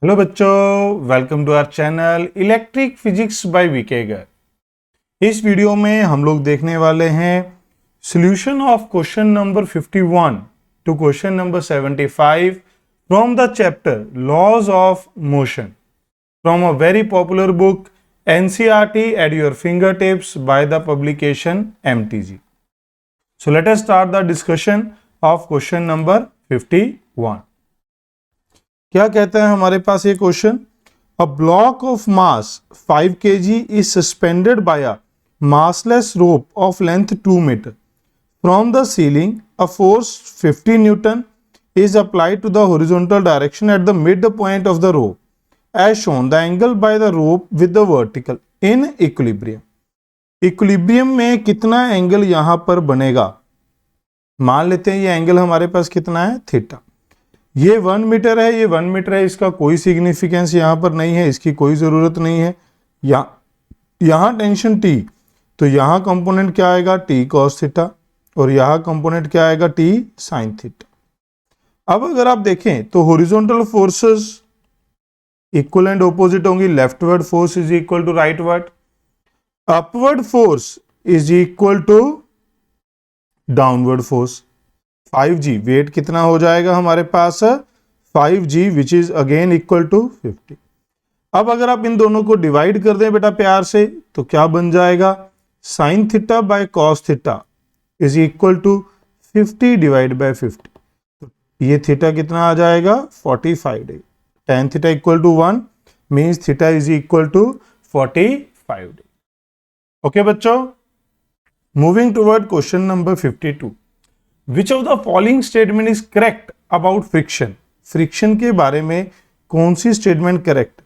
Hello बच्चों, welcome to our channel electric physics by विकेगर। इस वीडियो में हम लोग देखने वाले हैं solution of question number 51 to question number 75 from the chapter laws of motion from a very popular book NCERT at your fingertips by the publication MTG. So let us start the discussion of question number 51। क्या कहता है हमारे पास ये क्वेश्चन? A block of mass 5 kg is suspended bye a massless rope of length 2 meter from the ceiling. A force 50 newton is applied to the horizontal direction at the midpoint of the rope as shown. The angle by the rope with the vertical in equilibrium. Equilibrium में कितना angle यहां पर बनेगा? मान लेते हैं ये angle हमारे पास कितना है, थीटा। ये 1 मीटर है, ये 1 मीटर है, इसका कोई सिग्निफिकेंस यहां पर नहीं है, इसकी कोई जरूरत नहीं है। यहां टेंशन टी, तो यहां कंपोनेंट क्या आएगा, टी कॉस थीटा, और यहां कंपोनेंट क्या आएगा, टी साइन थीटा। अब अगर आप देखें तो horizontal forces equal and opposite होंगी। Leftward force is equal to rightward, upward force is equal to downward force. 5g weight कितना हो जाएगा हमारे पास, 5g which is again equal to 50। अब अगर आप इन दोनों को डिवाइड कर दें बेटा प्यार से, तो क्या बन जाएगा, sine theta by cos theta is equal to 50 divide by 50। तो ये थीटा कितना आ जाएगा, 45 degree. Tan theta equal to 1 means theta is equal to 45 degree. Okay बच्चों, moving toward question number 52। Which of the following statement is correct about friction? Friction के बारे में कौन सी statement correct?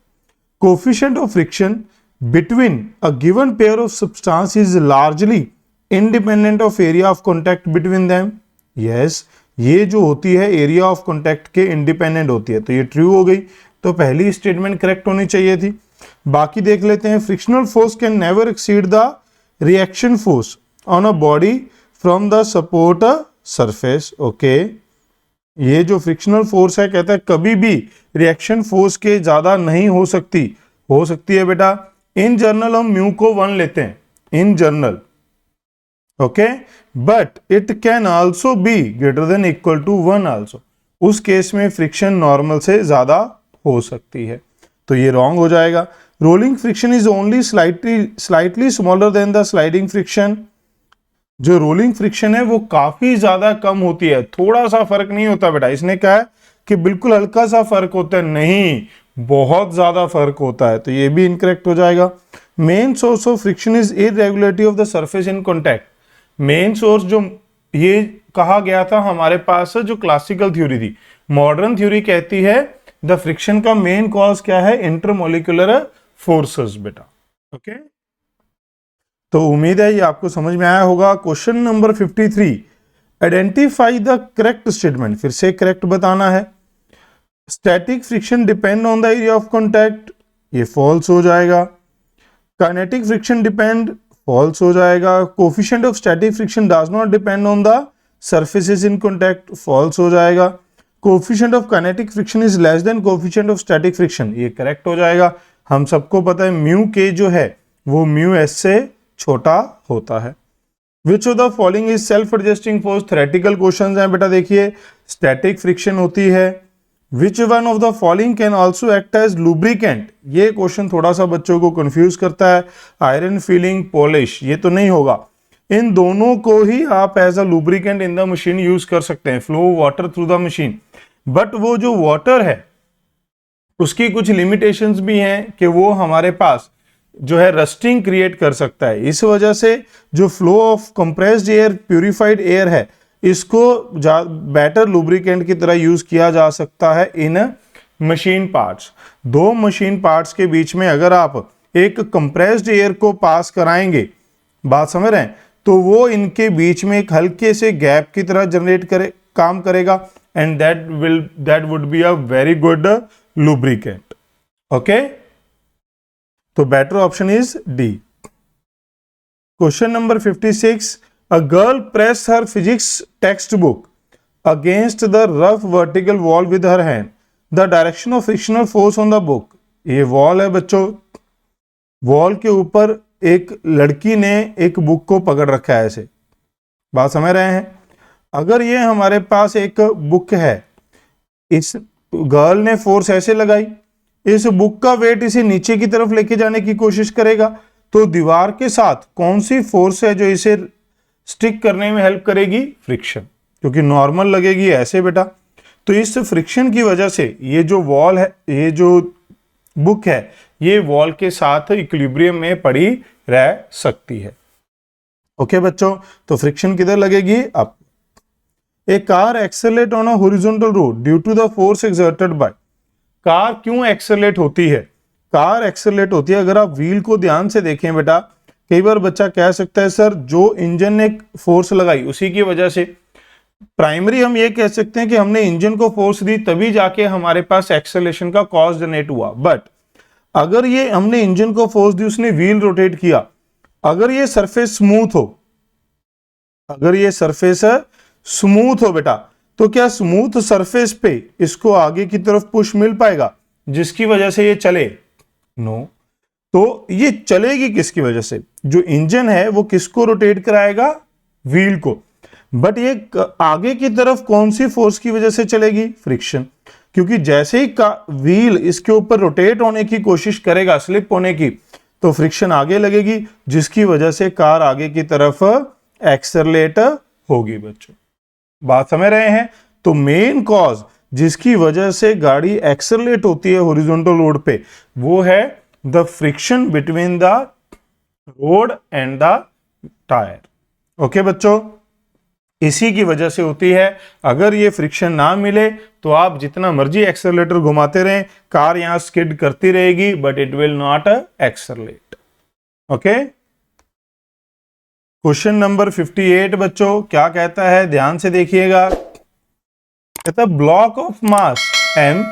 Coefficient of friction between a given pair of substance is largely independent of area of contact between them. Yes, ये जो होती है area of contact के इंडिपेंडेंट होती है, तो ये ट्रू हो गई, तो पहली स्टेटमेंट करेक्ट होनी चाहिए थी। बाकी देख लेते हैं। Frictional force can never exceed the reaction force on a body from the support surface. Okay, ये जो फ्रिक्शनल फोर्स है कहता है कभी भी रिएक्शन फोर्स के ज्यादा नहीं हो सकती है बेटा। इन जनरल हम म्यू को 1 लेते हैं, in general. Okay, but it can also be greater than equal to 1 also. उस केस में फ्रिक्शन नॉर्मल से ज्यादा हो सकती है, तो ये रॉन्ग हो जाएगा। Rolling friction is only slightly smaller than the sliding friction. जो रोलिंग फ्रिक्शन है वो काफी ज्यादा कम होती है, थोड़ा सा फर्क नहीं होता बेटा। इसने कहा है कि बिल्कुल हल्का सा फर्क होता है, नहीं, बहुत ज्यादा फर्क होता है, तो ये भी इनकरेक्ट हो जाएगा। Main source of friction is irregularity of the surface in contact. Main source जो ये कहा गया था हमारे पास जो क्लासिकल थ्योरी थी, मॉडर्न थ्योरी कहती है द फ्रिक्शन का मेन कॉज क्या है, इंटरमोलिकुलर फोर्सेस बेटा। ओके, तो उम्मीद है ये आपको समझ में आया होगा। Question number 53, identify the correct statement. फिर से करेक्ट बताना है। Static friction depend on the area of contact, ये फॉल्स हो जाएगा। काइनेटिक फ्रिक्शन डिपेंड, फॉल्स हो जाएगा। Coefficient of static friction does not depend on the surfaces in contact, false हो जाएगा। Coefficient of kinetic friction is less than coefficient of static friction, ये correct हो जाएगा। हम सबको पता है म्यू के जो है वो म्यू एस से छोटा होता है। Which of the following is self adjusting force? Theoretical questions हैं बेटा। देखिए, स्टैटिक फ्रिक्शन होती है। Which one of the following can also act as lubricant? ये क्वेश्चन थोड़ा सा बच्चों को कंफ्यूज करता है। आयरन फीलिंग, पॉलिश, ये तो नहीं होगा। इन दोनों को ही आप as a lubricant in the machine use कर सकते हैं, flow water through the machine. But वो जो वाटर है उसकी कुछ लिमिटेशंस भी हैं कि वो हमारे पास जो है रस्टिंग क्रिएट कर सकता है। इस वजह से जो flow of compressed air, purified air है, इसको बेटर लुब्रिकेंट की तरह यूज किया जा सकता है इन मशीन पार्ट्स। दो मशीन पार्ट्स के बीच में अगर आप एक कंप्रेस्ड एयर को पास कराएंगे, बात समझ रहे हैं, तो वो इनके बीच में एक हल्के से गैप की तरह काम करेगा, and that would be a very good lubricant. Okay, तो better option is D. Question number 56, a girl press her physics textbook against the rough vertical wall with her hand. The direction of frictional force on the book. ये wall है बच्चों, wall के ऊपर एक लड़की ने एक book को पकड़ रखा है ऐसे, बात समझ रहे हैं। अगर ये हमारे पास एक बुक है, इस गर्ल ने फोर्स ऐसे लगाई, इस बुक का वेट इसे नीचे की तरफ लेके जाने की कोशिश करेगा, तो दीवार के साथ कौन सी फोर्स है जो इसे स्टिक करने में हेल्प करेगी? फ्रिक्शन, क्योंकि नॉर्मल लगेगी ऐसे बेटा। तो इस फ्रिक्शन की वजह से ये जो वॉल है, ये जो बुक है, ये वॉल के साथ इक्विलिब्रियम में पड़ी रह सकती है। ओके बच्चों, तो फ्रिक्शन किधर लगेगी? Up. A car accelerate on a horizontal road due to the force exerted by. Car क्यों एक्सेलरेट होती है? कार एक्सेलरेट होती है, अगर आप व्हील को ध्यान से देखें बेटा, कई बार बच्चा कह सकता है सर जो इंजन ने फोर्स लगाई उसी की वजह से। प्राइमरी हम ये कह सकते हैं कि हमने इंजन को फोर्स दी तभी जाके हमारे पास एक्सेलरेशन का कॉज जनरेट हुआ। बट अगर ये हमने इंजन को फोर्स दी, उसने व्हील रोटेट किया, अगर ये सरफेस स्मूथ हो, अगर ये सरफेस स्मूथ हो बेटा, तो क्या स्मूथ सरफेस पे इसको आगे की तरफ पुश मिल पाएगा जिसकी वजह से ये चले? नो। तो ये चलेगी किसकी वजह से? जो इंजन है वो किसको रोटेट कराएगा? व्हील को। बट ये आगे की तरफ कौन सी फोर्स की वजह से चलेगी? फ्रिक्शन। क्योंकि जैसे ही व्हील इसके ऊपर रोटेट होने की कोशिश करेगा, स्लिप होने की, तो फ्रिक्शन आगे लगेगी, जिसकी वजह से कार आगे की तरफ एक्सेलरेट होगी बच्चों। बात समझ रहे हैं? तो मेन कॉज जिसकी वजह से गाड़ी एक्सेलरेट होती है हॉरिजॉन्टल रोड पे, वो है the friction between the road and the tyre. Okay बच्चों, इसी की वजह से होती है। अगर ये फ्रिक्शन ना मिले तो आप जितना मर्जी एक्सेलरेटर घुमाते रहें, कार यहां स्किड करती रहेगी, but it will not accelerate. Okay, question number 58 बच्चों क्या कहता है, ध्यान से देखिएगा। कहता है block of mass m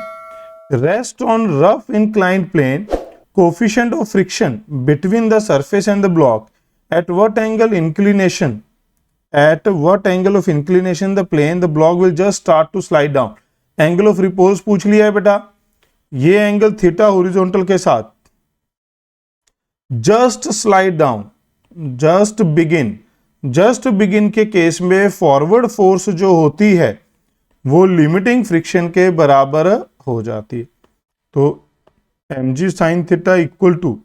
rest on rough inclined plane, coefficient of friction between the surface and the block at what angle inclination, at what angle of inclination the plane the block will just start to slide down। Angle of repose पूछ लिया है बेटा, ये angle theta horizontal के साथ, just slide down, just begin के case में forward force जो होती है वो लिमिटिंग फ्रिक्शन के बराबर हो जाती है। तो mg sin theta equal to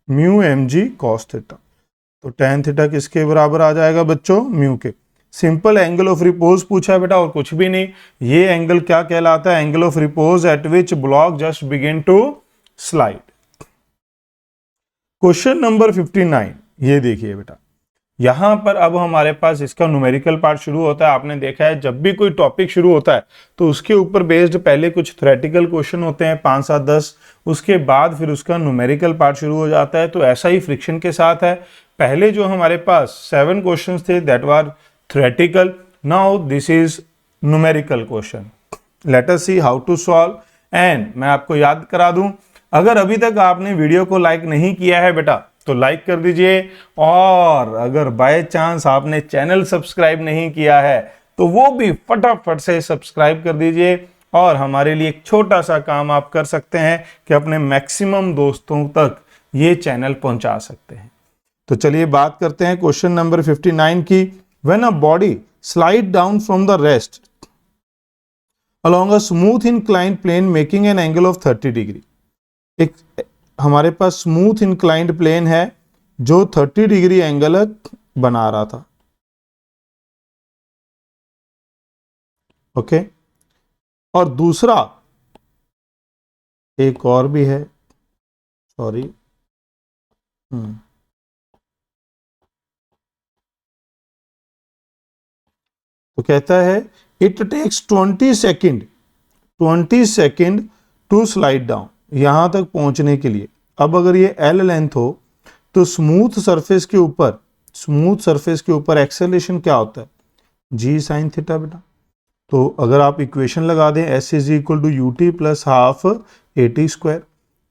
mu mg cos theta, तो tan थीटा किसके बराबर आ जाएगा बच्चों? म्यू के। सिंपल एंगल ऑफ रिपोज पूछा है बेटा और कुछ भी नहीं। ये एंगल क्या कहलाता है? Angle of repose at which block just begin to slide. Question number 59, ये देखिए बेटा, यहां पर अब हमारे पास इसका न्यूमेरिकल पार्ट शुरू होता है। आपने देखा है जब भी कोई टॉपिक शुरू होता है तो उसके ऊपर बेस्ड पहले कुछ थ्योरेटिकल क्वेश्चन होते हैं 5, 7, 10, उसके बाद फिर उसका न्यूमेरिकल पार्ट शुरू हो जाता है। तो ऐसा ही फ्रिक्शन के साथ है। पहले जो हमारे पास 7 क्वेश्चंस थे that were theoretical, now this is numerical question. Let us see how to solve. And मैं आपको याद करा दूं, अगर अभी तक आपने वीडियो को लाइक नहीं किया है बेटा तो लाइक कर दीजिए, और अगर बाय चांस आपने चैनल सब्सक्राइब नहीं किया है तो वो भी फटाफट से सब्सक्राइब कर दीजिए। और हमारे लिए एक छोटा सा काम आप कर सकते हैं कि अपने मैक्सिमम दोस्तों तक ये चैनल पहुंचा सकते हैं। तो चलिए बात करते हैं क्वेश्चन नंबर 59 की। When a body slide down from the rest along a smooth inclined plane making an angle of 30 degree. एक हमारे पास स्मूथ इंक्लाइंड प्लेन है जो 30 डिग्री एंगल बना रहा था। ओके, और दूसरा एक और भी है, सॉरी, तो कहता है it takes 20 second to slide down, यहां तक पहुंचने के लिए। अब अगर ये L लेंथ हो तो स्मूथ सरफेस के ऊपर एक्सेलरेशन क्या होता है? G sin थीटा बेटा। तो अगर आप इक्वेशन लगा दें S is equal to ut plus half AT square,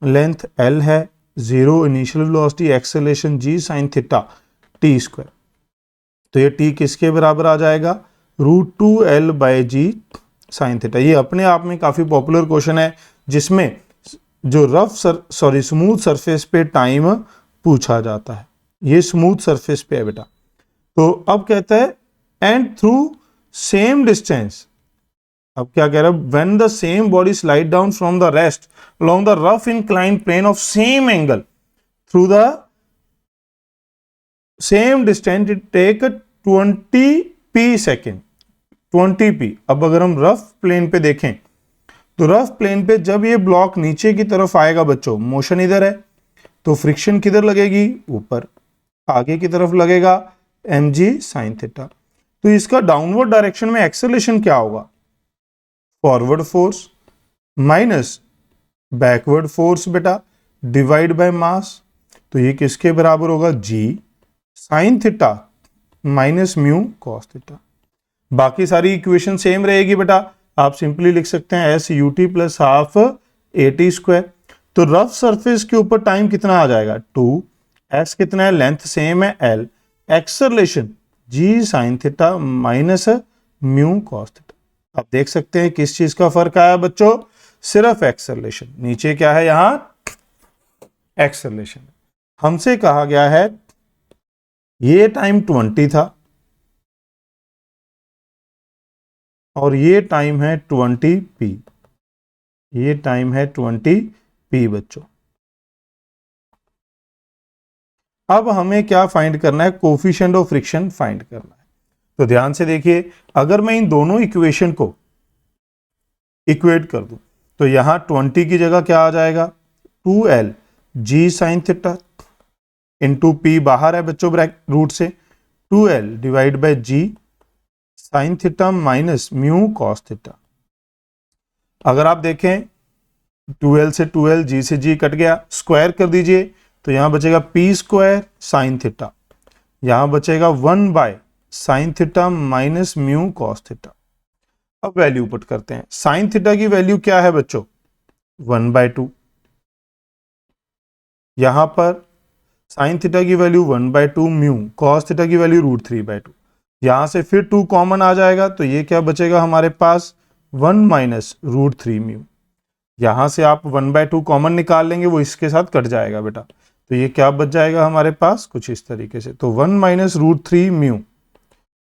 length L है, 0 initial velocity, acceleration G sin theta T square, तो ये T किसके बराबर आ जाएगा? √2L/G sine theta. ये अपने आप में काफी पॉपुलर क्वेश्चन है जिसमें जो स्मूथ सरफेस पे टाइम पूछा जाता है। ये स्मूथ सरफेस पे है बेटा। तो अब कहता है एंड थ्रू सेम डिस्टेंस, अब क्या कह रहा है, when the same body slide down from the rest along the rough inclined plane of same angle through the same distance it take 20p second, 20p। अब अगर हम रफ प्लेन पे देखें तो रफ प्लेन पे जब ये ब्लॉक नीचे की तरफ आएगा बच्चों, मोशन इधर है तो फ्रिक्शन किधर लगेगी, ऊपर, आगे की तरफ लगेगा mg sin थीटा। तो इसका डाउनवर्ड डायरेक्शन में एक्सेलरेशन क्या होगा, forward force minus backward force बेटा डिवाइड बाय मास। तो ये किसके बराबर होगा, g sin theta minus mu cos theta. बाकी सारी इक्वेशन सेम रहेगी बेटा, आप सिंपली लिख सकते हैं S U T plus half A T square. तो रफ सरफेस के ऊपर टाइम कितना आ जाएगा 2, एस कितना है, लेंथ सेम है L, acceleration g sine theta minus mu cos theta. आप देख सकते हैं किस चीज का फर्क आया बच्चों, सिर्फ एक्सेलरेशन। नीचे क्या है, यहां एक्सेलरेशन। हमसे कहा गया है ये टाइम 20 था और ये टाइम है 20p, ये टाइम है 20p बच्चों। अब हमें क्या फाइंड करना है, कोफिशिएंट ऑफ फ्रिक्शन फाइंड करना है। तो ध्यान से देखिए, अगर मैं इन दोनों इक्वेशन को इक्वेट कर दूं तो यहां 20 की जगह क्या आ जाएगा, 2l g sine theta into p, बाहर है बच्चों ब्रैकेट रूट से, 2l divide by g sign theta minus mu cos theta. अगर आप देखें 2l से 2l, g से g कट गया, स्क्वायर कर दीजिए तो यहां बचेगा p स्क्वायर साइन थीटा, यहां बचेगा 1 by sine theta minus mu cos theta. अब वैल्यू पुट करते हैं, साइन थीटा की वैल्यू क्या है बच्चों 1/2, यहां पर साइन थीटा की वैल्यू 1/2 म्यू, कॉस थीटा की वैल्यू √3/2। यहां से फिर 2 कॉमन आ जाएगा तो ये क्या बचेगा हमारे पास 1 माइनस √3 म्यू। यहां से आप 1/2 कॉमन निकाल लेंगे, वो इसके साथ कट जाएगा बेटा, तो ये क्या बच जाएगा हमारे पास कुछ इस तरीके से। तो 1 माइनस √3 म्यू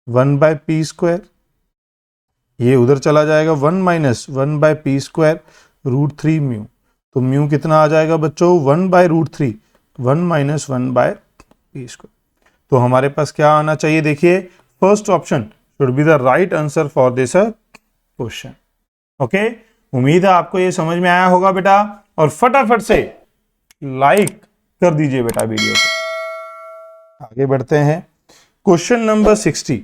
1/p स्क्वायर, ये उधर चला जाएगा 1 माइनस 1/p स्क्वायर √3 म्यू। तो म्यू कितना आ जाएगा बच्चों 1/√3, 1 माइनस 1/p स्क्वायर। तो हमारे पास क्या आना चाहिए, देखिए first option should be the right answer for this question. Okay, उम्मीद है आपको ये समझ में आया होगा बेटा, और फटाफट से लाइक कर दीजिए बेटा वीडियो को। आगे बढ़ते हैं, क्वेश्चन नंबर 60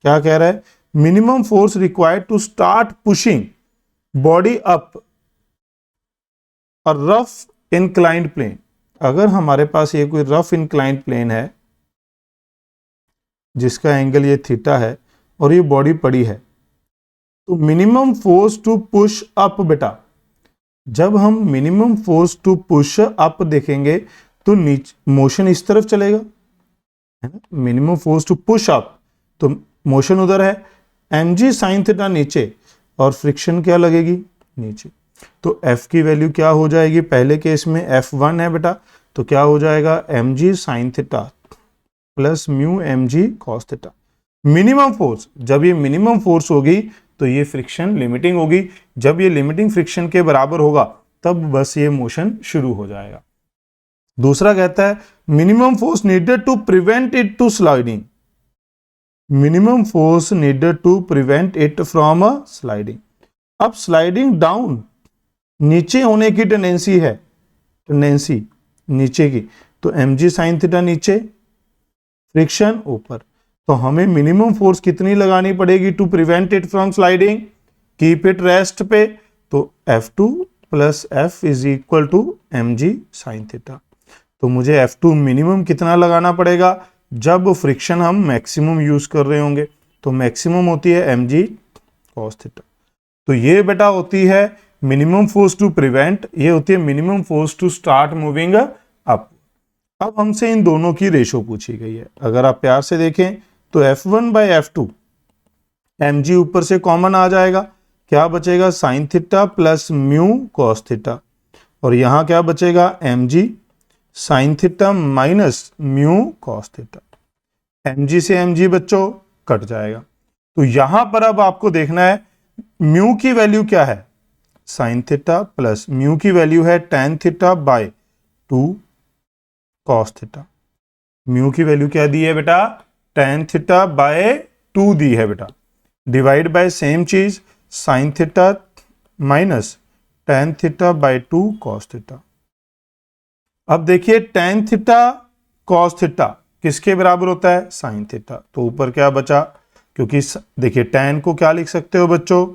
क्या कह रहा है, minimum force required to start pushing body up a rough inclined plane. अगर हमारे पास ये कोई रफ इंक्लाइंड प्लेन है जिसका एंगल ये थीटा है और ये बॉडी पड़ी है, तो minimum force to push up बेटा, जब हम minimum force to push up देखेंगे तो नीचे मोशन इस तरफ चलेगा, है ना, minimum force to push up, तो मोशन उधर है, mg साइन थीटा नीचे और फ्रिक्शन क्या लगेगी नीचे। तो f की वैल्यू क्या हो जाएगी, पहले केस में f1 है बेटा, तो क्या हो जाएगा mg sine theta plus mu mg cos theta. Minimum force, जब ये मिनिमम फोर्स होगी तो ये फ्रिक्शन लिमिटिंग होगी, जब ये लिमिटिंग फ्रिक्शन के बराबर होगा तब बस ये मोशन शुरू हो जाएगा। दूसरा कहता है minimum force needed to prevent it to sliding, minimum force needed to prevent it from sliding. अब स्लाइडिंग डाउन नीचे होने की टेंडेंसी है, टेंडेंसी नीचे की, तो mg साइन थीटा नीचे, फ्रिक्शन ऊपर, तो हमें मिनिमम फोर्स कितनी लगानी पड़ेगी to prevent it from sliding, keep it rest पे, तो F2 plus F is equal to mg sine theta. तो मुझे F2 मिनिमम कितना लगाना पड़ेगा, जब फ्रिक्शन हम मैक्सिमम यूज कर रहे होंगे, तो मैक्सिमम होती है mg कॉस थीटा। तो ये बेटा होती है मिनिमम फोर्स टू प्रिवेंट, ये होती है minimum force to start moving up. अब हमसे इन दोनों की रेशो पूछी गई है, अगर आप प्यार से देखें तो F1 बाय F2, mg ऊपर से कॉमन आ जाएगा, क्या बचेगा, sine theta plus mu cos theta, और यहां क्या बचेगा, mg sine theta minus mu cos theta. mg से mg बच्चों कट जाएगा। तो यहां पर अब आपको देखना है म्यू की वैल्यू क्या है, साइन थीटा प्लस म्यू की वैल्यू है tan theta by 2 cos theta. Mu की वैल्यू क्या दी है बेटा, tan थीटा बाय 2 दी है बेटा, डिवाइड बाय सेम चीज sign theta minus tan theta by 2 cos theta. अब देखिए tan थीटा कॉस थीटा किसके बराबर होता है, साइन थीटा। तो ऊपर क्या बचा, क्योंकि देखिए tan को क्या लिख सकते हो बच्चों,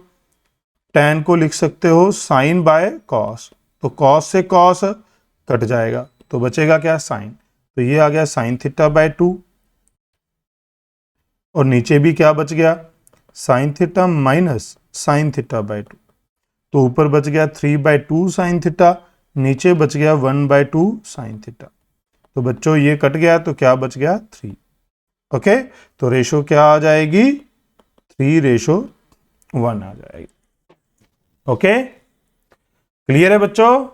tan को लिख सकते हो साइन बाय कॉस, तो कॉस से कॉस कट जाएगा तो बचेगा क्या, साइन। तो ये आ गया साइन थीटा बाय 2, और नीचे भी क्या बच गया, sign theta minus sign theta bye 2। तो ऊपर बच गया 3/2 साइन थीटा, नीचे बच गया 1/2 साइन थीटा। तो बच्चों ये कट गया तो क्या बच गया, 3। ओके, तो रेशो क्या आ जाएगी, 3:1 आ जाएगी। ओके, क्लियर है बच्चों।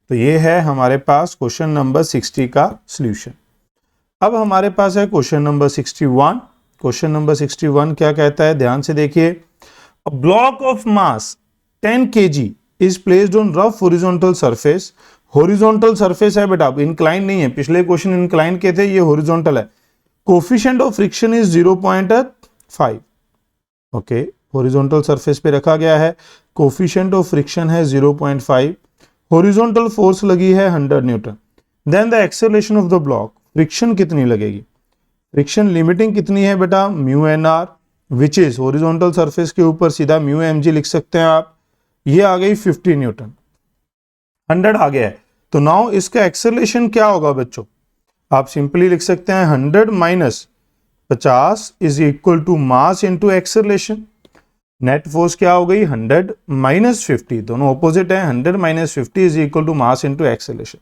तो ये है हमारे पास क्वेश्चन नंबर 60 का सॉल्यूशन। अब हमारे पास है क्वेश्चन नंबर 61। क्वेश्चन नंबर 61 क्या कहता है, ध्यान से देखिए। A block of mass 10 kg is placed on rough horizontal surface. Horizontal surface है बेटा, इंक्लाइन नहीं है, पिछले क्वेश्चन इंक्लाइन के थे, ये हॉरिजॉन्टल है। Coefficient of friction is 0.5। Okay, horizontal surface पे रखा गया है, कोफिशिएंट ऑफ फ्रिक्शन है 0.5, हॉरिजॉन्टल फोर्स लगी है 100 newton. Then the acceleration of the block, friction कितनी लगेगी, फ्रिक्शन लिमिटिंग कितनी है बेटा, mu N R, which is horizontal surface के ऊपर सीधा म्यू एम जी लिख सकते हैं आप। ये आ गई 50 न्यूटन, 100 आ गया है। तो नाउ इसका एक्सेलरेशन क्या होगा बच्चों, आप सिंपली लिख सकते हैं 100 minus 50 is equal to mass into acceleration. Net force क्या हो गई, 100 माइनस 50, दोनों ऑपोजिट है, 100 minus 50 is equal to mass into acceleration.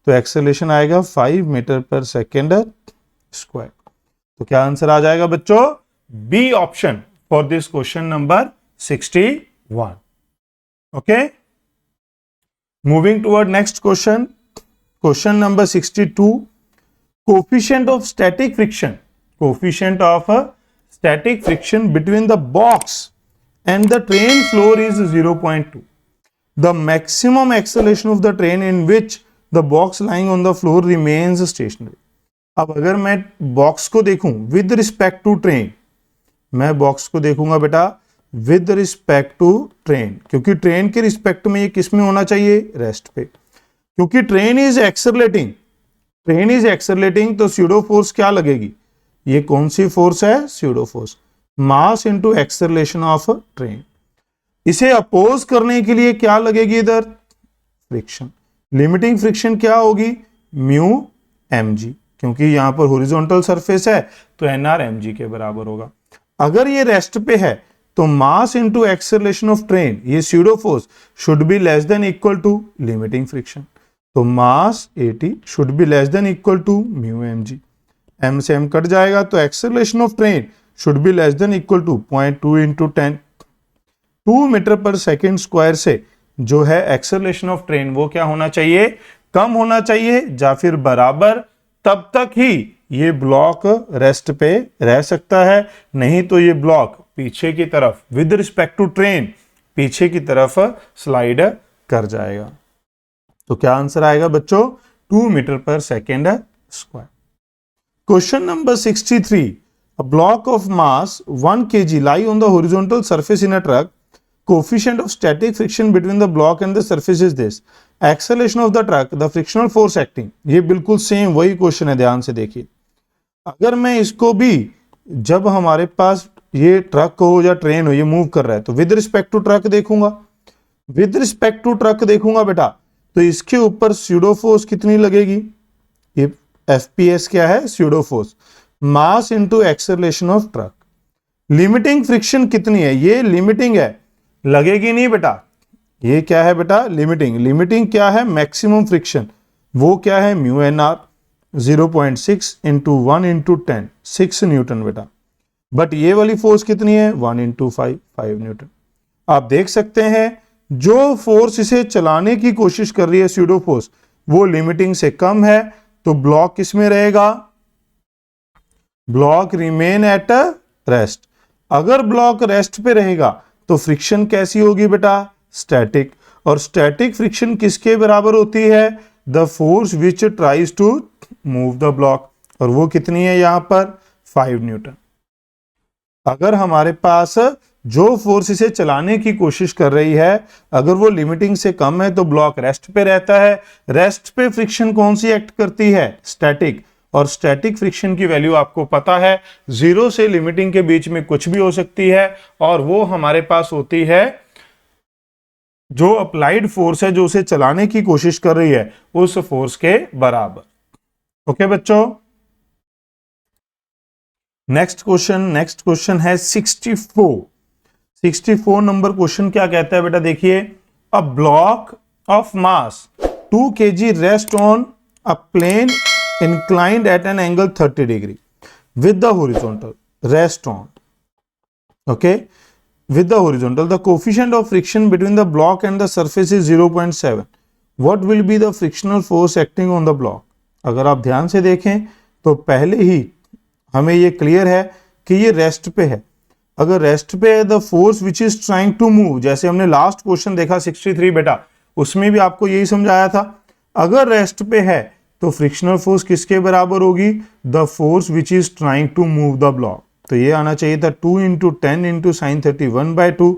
तो एक्सेलरेशन आएगा 5 मीटर पर सेकेंड स्क्वायर। तो क्या आंसर आ जाएगा बच्चों, B option for this question number 61। Okay, moving toward next question, question number 62। Coefficient of static friction, coefficient of static friction between the box and the train floor is 0.2. The maximum acceleration of the train in which the box lying on the floor remains stationary. अब अगर मैं box को देखूं with respect to train, मैं box को देखूंगा बेटा with respect to train, क्योंकि ट्रेन के रिस्पेक्ट में ये किस में होना चाहिए, रेस्ट पे, क्योंकि train is accelerating, train is accelerating, तो स्यूडो फोर्स क्या लगेगी, ये कौन सी फोर्स है, pseudo force, mass into acceleration of train. इसे अपोज करने के लिए क्या लगेगी इधर, फ्रिक्शन। लिमिटिंग फ्रिक्शन क्या होगी, म्यू एम जी, क्योंकि यहां पर हॉरिजॉन्टल सरफेस है तो एन आर एम जी के बराबर होगा। अगर ये रेस्ट पे है तो mass into acceleration of train, ये pseudo force should be less than equal to limiting friction, तो mass 80 should be less than equal to mu m g. M से एम कट जाएगा तो acceleration of train should be less than equal to 0.2 into 10। 2 metre पर second square से जो है acceleration of train वो क्या होना चाहिए, कम होना चाहिए या फिर बराबर, तब तक ही ये ब्लॉक रेस्ट पे रह सकता है, नहीं तो ये ब्लॉक पीछे की तरफ विद रिस्पेक्ट टू ट्रेन पीछे की तरफ स्लाइड कर जाएगा। तो क्या आंसर आएगा बच्चों, 2 मीटर पर second square. Question number 63। A block of mass 1 kg lie on the horizontal surface in a truck. Coefficient of static friction between the block and the surface is this. Acceleration of the truck, the frictional force acting. ये बिल्कुल same वही question है, ध्यान से देखिए। अगर मैं इसको भी, जब हमारे पास ये ट्रक हो या ट्रेन हो, ये मूव कर रहा है, तो विद रिस्पेक्ट टू ट्रक देखूंगा, विद रिस्पेक्ट टू ट्रक देखूंगा बेटा, तो इसके ऊपर स्यूडो फोर्स कितनी लगेगी, ये एफपीएस क्या है, pseudo force, mass into acceleration of truck. Limiting friction कितनी है, ये लिमिटिंग है, लगेगी नहीं बेटा, ये क्या है बेटा, लिमिटिंग। लिमिटिंग क्या है, मैक्सिमम फ्रिक्शन, वो क्या है, mu N R 0.6 into 1 into 10, 6 newton बेटा। बट ये वाली फोर्स कितनी है, 1 इंटू 5, 5 न्यूटन। आप देख सकते हैं जो फोर्स इसे चलाने की कोशिश कर रही है स्यूडो फोर्स, वो लिमिटिंग से कम है, तो ब्लॉक किस में रहेगा? Block remain at rest. अगर ब्लॉक रेस्ट पे रहेगा तो फ्रिक्शन कैसी होगी बेटा? स्टैटिक। और स्टैटिक फ्रिक्शन किसके बराबर होती है? The force which tries to move the block, और वो कितनी है यहां पर? 5 न्यूटन। अगर हमारे पास जो फोर्स इसे चलाने की कोशिश कर रही है अगर वो लिमिटिंग से कम है तो ब्लॉक रेस्ट पे रहता है। रेस्ट पे फ्रिक्शन कौन सी एक्ट करती है? स्टैटिक। और स्टैटिक फ्रिक्शन की वैल्यू आपको पता है, 0 से लिमिटिंग के बीच में कुछ भी हो सकती है, और वो हमारे पास होती है जो अप्लाइड फोर्स है जो उसे चलाने की कोशिश कर रही है उस फोर्स के बराबर। ओके बच्चों, नेक्स्ट क्वेश्चन है 64 नंबर क्वेश्चन क्या कहता है बेटा? देखिए, a block of mass 2 kg rest on a plane inclined at an angle 30 degree with the horizontal rest on, okay, with the horizontal, the coefficient of friction between the block and the surface is 0.7. What will be the frictional force acting on the block? अगर आप ध्यान से देखें तो पहले ही हमें ये clear है कि ये रेस्ट पे है। अगर रेस्ट पे है, the force which is trying to move, जैसे हमने लास्ट क्वेश्चन देखा 63 बेटा, उसमें भी आपको यही समझाया था, अगर रेस्ट पे है तो फ्रिक्शनल फोर्स किसके बराबर होगी? The force which is trying to move the block. तो ये आना चाहिए था 2 × 10 × sin 31/2,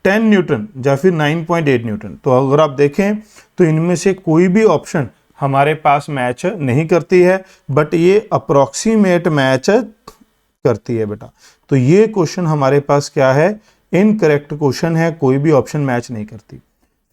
10 न्यूटन या फिर 9.8 न्यूटन। तो अगर आप देखें तो इनमें से कोई भी ऑप्शन हमारे पास मैच नहीं करती है, बट ये अप्रोक्सीमेट मैच करती है बेटा। तो ये क्वेश्चन हमारे पास क्या है? इनकरेक्ट क्वेश्चन है, कोई भी ऑप्शन मैच नहीं करती।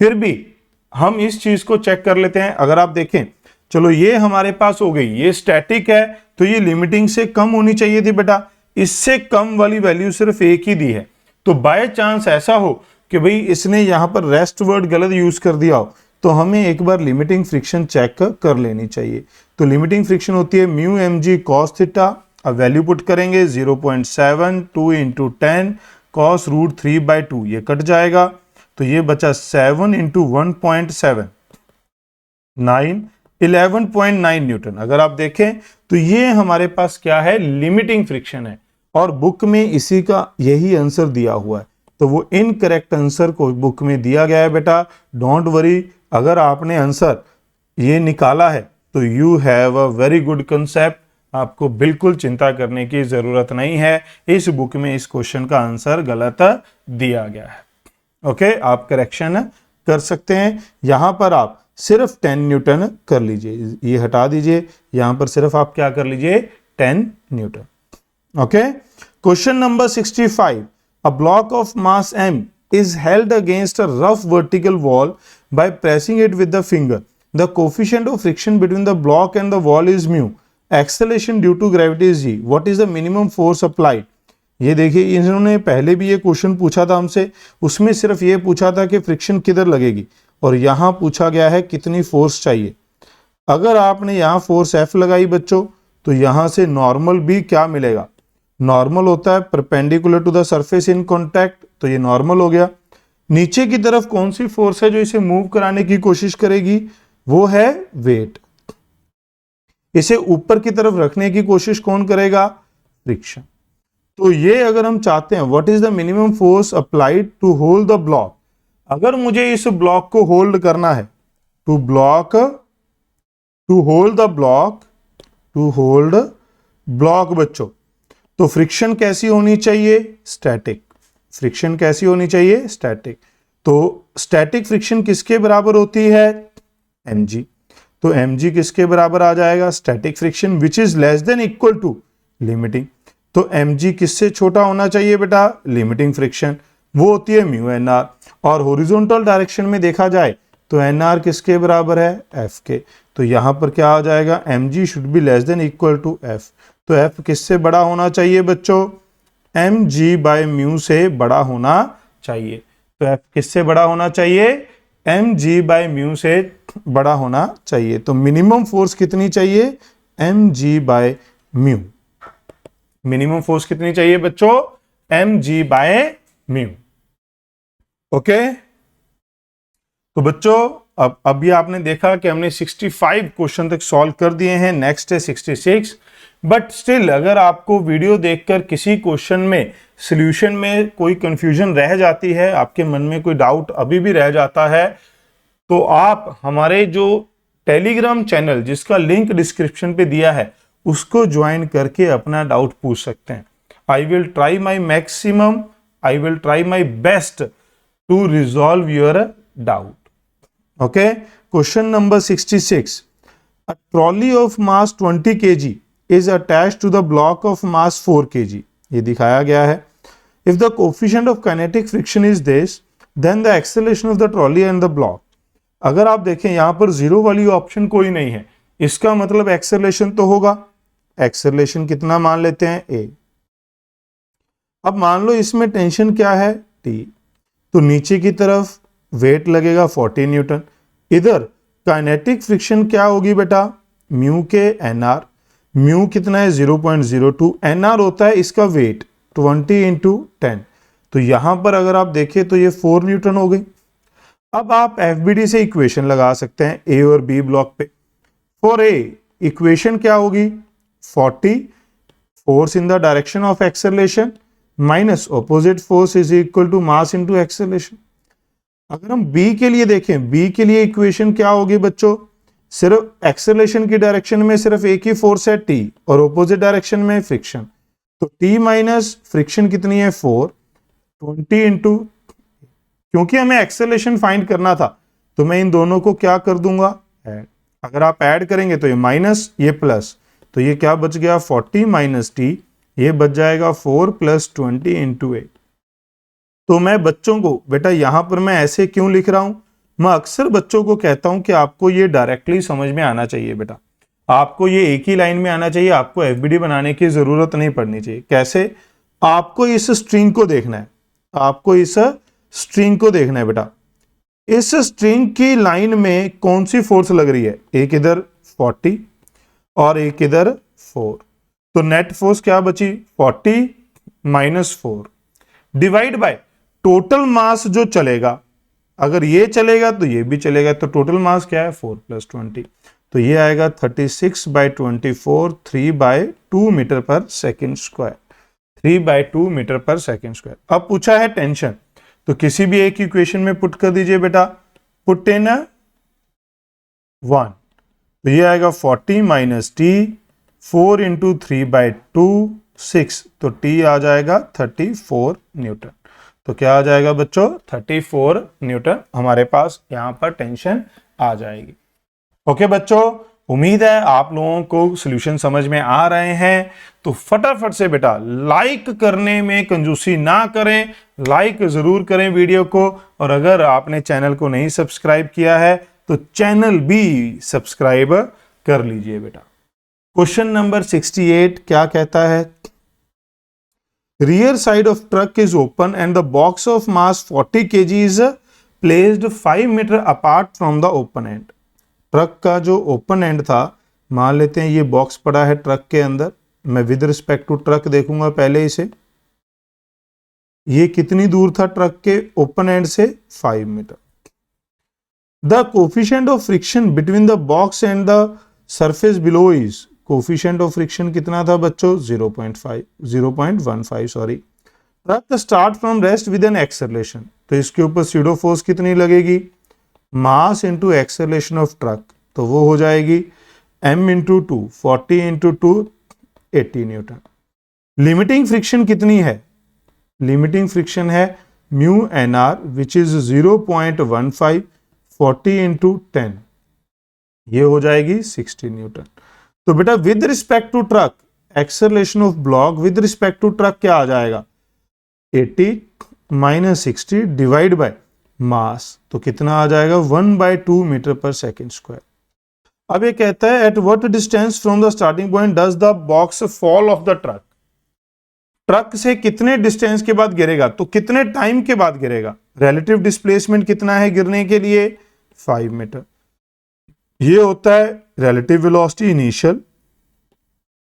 फिर भी हम इस चीज को चेक कर लेते हैं। अगर आप देखें, चलो ये हमारे पास हो गई, ये स्टैटिक है तो ये लिमिटिंग से कम होनी चाहिए थी बेटा, इससे कम वाली वैल्यू सिर्फ एक ही दी है। तो बाय चांस ऐसा हो कि भाई इसने यहां पर रेस्ट वर्ड गलत यूज कर दिया हो, तो हमें एक बार लिमिटिंग फ्रिक्शन चेक कर लेनी चाहिए। तो लिमिटिंग फ्रिक्शन होती है म्यू mg cos थीटा। अब वैल्यू पुट करेंगे 0.7, 2 × 10 cos √3/2, ये कट जाएगा, तो ये बचा 7 × 1.7, 9, 11.9 न्यूटन। अगर आप देखें तो ये हमारे पास क्या है? लिमिटिंग फ्रिक्शन है, और बुक में इसी का यही आंसर दिया हुआ है। तो वो इनकरेक्ट आंसर को बुक में दिया गया है बेटा। डोंट वरी, अगर आपने आंसर ये निकाला है तो you have a very good concept, आपको बिल्कुल चिंता करने की जरूरत नहीं है। इस बुक में इस क्वेश्चन का आंसर गलत दिया गया है। ओके, आप करेक्शन कर सकते हैं। यहां पर आप सिर्फ 10 न्यूटन कर लीजिए, ये हटा दीजिए, यहां पर सिर्फ आप क्या कर लीजिए? 10 Newton. Okay, question number 65, a block of mass m is held against a rough vertical wall by pressing it with the finger. The coefficient of friction between the block and the wall is mu. Acceleration due to gravity is g. What is the minimum force applied? ये देखिए, इन्होंने पहले भी ये question पूछा था हमसे, उसमें सिर्फ ये पूछा था कि फ्रिक्शन किधर लगेगी, और यहां पूछा गया है कितनी फोर्स चाहिए। अगर आपने यहां फोर्स F लगाई बच्चों, तो यहां से नॉर्मल भी क्या मिलेगा? नॉर्मल होता है perpendicular to the surface in contact, तो ये नॉर्मल हो गया। नीचे की तरफ कौन सी फोर्स है जो इसे मूव कराने की कोशिश करेगी? वो है वेट। इसे ऊपर की तरफ रखने की कोशिश कौन करेगा? फ्रिक्शन। तो ये अगर हम चाहते हैं what is the minimum force applied to hold the block, अगर मुझे इस ब्लॉक को होल्ड करना है, टू होल्ड ब्लॉक बच्चों, तो फ्रिक्शन कैसी होनी चाहिए? स्टैटिक। फ्रिक्शन कैसी होनी चाहिए? स्टैटिक। तो स्टैटिक फ्रिक्शन किसके बराबर होती है? mg। तो mg किसके बराबर आ जाएगा? Static friction which is less than equal to limiting. तो mg किससे छोटा होना चाहिए बेटा? लिमिटिंग फ्रिक्शन, वो होती है म्यू nr। और हॉरिजॉन्टल डायरेक्शन में देखा जाए तो nr किसके बराबर है? f के। तो यहां पर क्या आ जाएगा? mg should be less than equal to f। तो f किससे बड़ा होना चाहिए बच्चों? mg/μ से बड़ा होना चाहिए। तो f किससे बड़ा होना चाहिए? mg/μ से बड़ा होना चाहिए। तो मिनिमम फोर्स कितनी चाहिए? mg/μ। मिनिमम फोर्स कितनी चाहिए बच्चों? mg/μ। ओके तो बच्चों अब अभी आपने देखा कि हमने 65 क्वेश्चन तक सॉल्व कर दिए हैं, नेक्स्ट है 66। बट स्टिल अगर आपको वीडियो देखकर किसी क्वेश्चन में सॉल्यूशन में कोई कंफ्यूजन रह जाती है, आपके मन में कोई डाउट अभी भी रह जाता है, तो आप हमारे जो टेलीग्राम चैनल जिसका लिंक डिस्क्रिप्शन पे दिया है उसको ज्वाइन करके अपना डाउट पूछ सकते हैं। I will try my maximum, I will try my best to resolve your doubt. Okay, question number 66। A trolley of mass 20 kg is attached to the block of mass 4 kg. ये दिखाया गया है। If the coefficient of kinetic friction is this, then the acceleration of the trolley and the block. अगर आप देखें यहां पर zero वाली ऑप्शन कोई नहीं है, इसका मतलब एक्सेलरेशन तो होगा। एक्सेलरेशन कितना मान लेते हैं, a। अब मान लो इसमें टेंशन क्या है, t, तो नीचे की तरफ वेट लगेगा 40 न्यूटन। इधर काइनेटिक फ्रिक्शन क्या होगी बेटा, म्यू के एनआर। म्यू कितना है 0.02, एनआर होता है इसका वेट 20 इंटू 10। तो यहां पर अगर आप देखें तो ये 4 न्यूटन हो गई। अब आप एफबीडी से इक्वेशन लगा सकते हैं ए और बी ब्लॉक पे। फॉर ए इक्वेशन क्या होगी, 40 force in the direction of acceleration minus opposite force is equal to mass into acceleration. अगर हम बी के लिए देखें, बी के लिए इक्वेशन क्या होगी बच्चों, सिर्फ एक्सेलरेशन की डायरेक्शन में सिर्फ एक ही फोर्स है टी और ऑपोजिट डायरेक्शन में फ्रिक्शन। तो टी माइनस फ्रिक्शन कितनी है 4, 20 इंटू, क्योंकि हमें एक्सेलरेशन फाइंड करना था तो मैं इन दोनों को क्या कर दूंगा, ऐड। अगर आप ऐड करेंगे तो ये माइनस ये प्लस, तो ये क्या बच गया 40 माइनस टी, ये बच जाएगा 4 प्लस 20 इंटू 8। तो मैं बच्चों को बेटा यहां पर मैं ऐसे क्यों लिख रहा हूं, मैं अक्सर बच्चों को कहता हूं कि आपको ये डायरेक्टली समझ में आना चाहिए बेटा, आपको ये एक ही लाइन में आना चाहिए, आपको एफबीडी बनाने की जरूरत नहीं पड़नी चाहिए। कैसे, आपको इस स्ट्रिंग को देखना है, आपको इस स्ट्रिंग को देखना है बेटा। इस स्ट्रिंग की लाइन में कौन सी फोर्स लग रही है, एक इधर 40 और एक इधर 4, तो नेट फोर्स क्या बची 40 minus 4 divide by total mass जो चलेगा। अगर ये चलेगा तो ये भी चलेगा, तो टोटल मास क्या है 4 प्लस 20, तो ये आएगा 36/24 3/2 मीटर पर सेकेंड स्क्वायर, 3/2 मीटर पर सेकेंड स्क्वायर। अब पूछा है टेंशन, तो किसी भी एक इक्वेशन में पुट कर दीजिए बेटा, पुट इन 1, तो ये आएगा 40 माइनस टी, 4 इंटू 3/2 6, तो टी आ जाएगा 34 न्यूटन। तो क्या आ जाएगा बच्चों 34 न्यूटन, हमारे पास यहां पर टेंशन आ जाएगी। ओके बच्चों, उम्मीद है आप लोगों को सॉल्यूशन समझ में आ रहे हैं। तो फटाफट से बेटा लाइक करने में कंजूसी ना करें, लाइक जरूर करें वीडियो को, और अगर आपने चैनल को नहीं सब्सक्राइब किया है तो चैनल भी सब्सक्राइब कर लीजिए बेटा। क्वेश्चन नंबर 68 क्या कहता है, rear side of truck is open and the box of mass 40 kg is placed 5 meter apart from the open end. Truck का जो ओपन एंड था, मान लेते हैं ये बॉक्स पड़ा है ट्रक के अंदर, मैं विद रिस्पेक्ट टू ट्रक देखूंगा पहले इसे, ये कितनी दूर था ट्रक के ओपन एंड से 5 metre. The coefficient of friction between the box and the surface below is, coefficient of friction कितना था बच्चों 0.15 sorry. Truck start from rest with an acceleration, तो इसके ऊपर स्यूडो फोर्स कितनी लगेगी, mass into acceleration of truck, तो वो हो जाएगी m into 2, 40 into 2 80 newton. Limiting friction कितनी है, लिमिटिंग फ्रिक्शन है mu N R which is 0.15, 40 into 10, ये हो जाएगी 60 न्यूटन। तो बेटा with respect to truck acceleration of block with respect to truck क्या आ जाएगा 80 माइनस 60 डिवाइड बाय मास, तो कितना आ जाएगा 1/2 मीटर पर सेकेंड स्क्वायर। अब ये कहता है at what distance from the starting point does the box fall of the truck, truck से कितने डिस्टेंस के बाद गिरेगा, तो कितने टाइम के बाद गिरेगा। रिलेटिव डिस्प्लेसमेंट कितना है गिरने के लिए 5 मीटर। ये होता है रिलेटिव वेलोसिटी इनिशियल,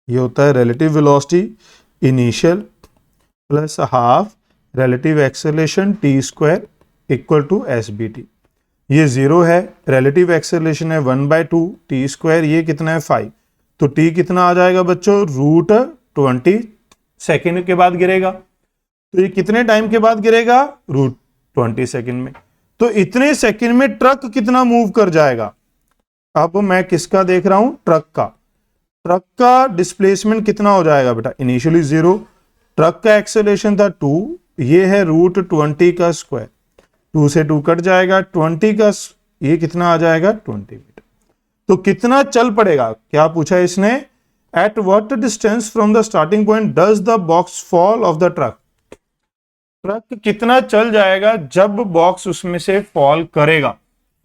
ये होता है relative velocity initial plus half relative acceleration T square equal to S B T. ये 0 है, रिलेटिव एक्सेलरेशन है 1/2 टी स्क्वायर, ये कितना है 5, तो टी कितना आ जाएगा बच्चों, √20 सेकेंड के बाद गिरेगा। तो ये कितने टाइम के बाद गिरेगा, √20 सेकेंड में। तो इतने सेकेंड में ट्रक कितना मूव कर जाएगा। अब मैं किसका देख रहा हूं, ट्रक का। ट्रक का डिस्प्लेसमेंट कितना हो जाएगा बेटा, इनिशियली 0, ट्रक का एक्सेलरेशन था 2, ये है √20 का स्क्वायर, 2 से 2 कट जाएगा, 20 का ये कितना आ जाएगा 20 मीटर। तो कितना चल पड़ेगा, क्या पूछा इसने, at what distance from the starting point does the box fall of the truck. Truck कितना चल जाएगा जब बॉक्स उसमें से फॉल करेगा